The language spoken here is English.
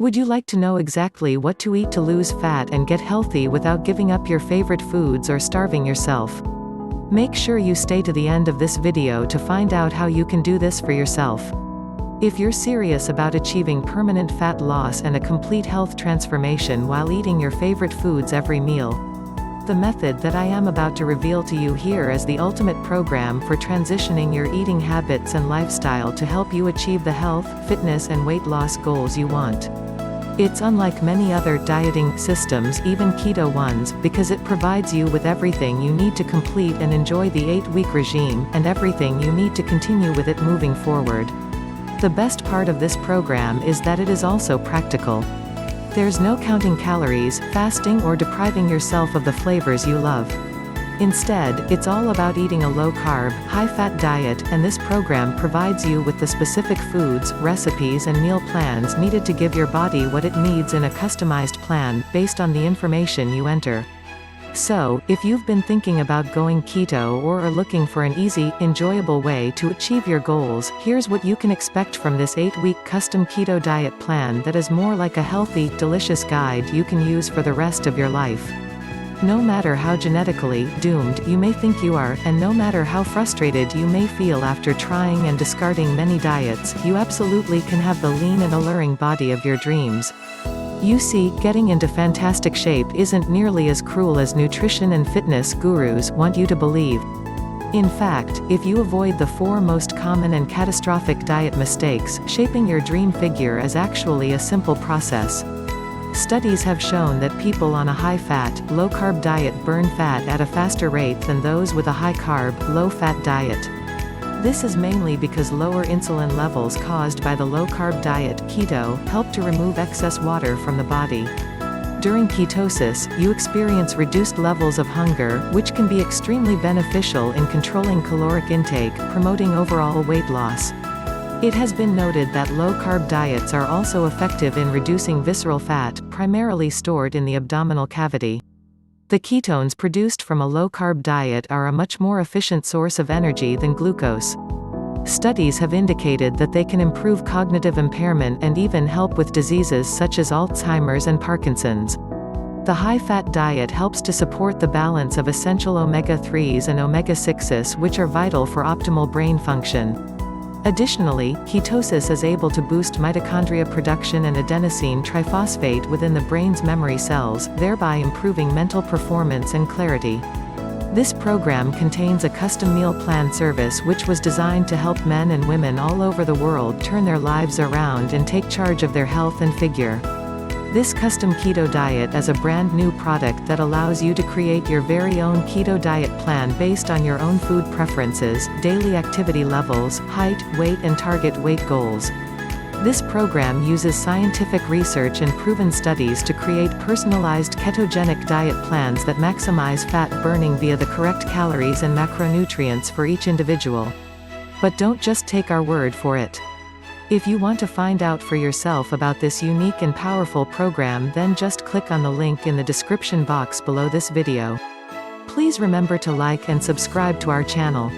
Would you like to know exactly what to eat to lose fat and get healthy without giving up your favorite foods or starving yourself? Make sure you stay to the end of this video to find out how you can do this for yourself. If you're serious about achieving permanent fat loss and a complete health transformation while eating your favorite foods every meal, the method that I am about to reveal to you here is the ultimate program for transitioning your eating habits and lifestyle to help you achieve the health, fitness and weight loss goals you want. It's unlike many other dieting systems, even keto ones, because it provides you with everything you need to complete and enjoy the 8-week regime, and everything you need to continue with it moving forward. The best part of this program is that it is also practical. There's no counting calories, fasting or depriving yourself of the flavors you love. Instead, it's all about eating a low-carb, high-fat diet, and this program provides you with the specific foods, recipes and meal plans needed to give your body what it needs in a customized plan, based on the information you enter. So, if you've been thinking about going keto or are looking for an easy, enjoyable way to achieve your goals, here's what you can expect from this 8-week custom keto diet plan that is more like a healthy, delicious guide you can use for the rest of your life. No matter how genetically doomed you may think you are, and no matter how frustrated you may feel after trying and discarding many diets, you absolutely can have the lean and alluring body of your dreams. You see, getting into fantastic shape isn't nearly as cruel as nutrition and fitness gurus want you to believe. In fact, if you avoid the 4 most common and catastrophic diet mistakes, shaping your dream figure is actually a simple process. Studies have shown that people on a high-fat, low-carb diet burn fat at a faster rate than those with a high-carb, low-fat diet. This is mainly because lower insulin levels caused by the low-carb diet, keto, help to remove excess water from the body. During ketosis, you experience reduced levels of hunger, which can be extremely beneficial in controlling caloric intake, promoting overall weight loss. It has been noted that low-carb diets are also effective in reducing visceral fat, primarily stored in the abdominal cavity. The ketones produced from a low-carb diet are a much more efficient source of energy than glucose. Studies have indicated that they can improve cognitive impairment and even help with diseases such as Alzheimer's and Parkinson's. The high-fat diet helps to support the balance of essential omega-3s and omega-6s, which are vital for optimal brain function. Additionally, ketosis is able to boost mitochondria production and adenosine triphosphate within the brain's memory cells, thereby improving mental performance and clarity. This program contains a custom meal plan service which was designed to help men and women all over the world turn their lives around and take charge of their health and figure. This custom keto diet is a brand new product that allows you to create your very own keto diet plan based on your own food preferences, daily activity levels, height, weight and target weight goals. This program uses scientific research and proven studies to create personalized ketogenic diet plans that maximize fat burning via the correct calories and macronutrients for each individual. But don't just take our word for it. If you want to find out for yourself about this unique and powerful program, then just click on the link in the description box below this video. Please remember to like and subscribe to our channel.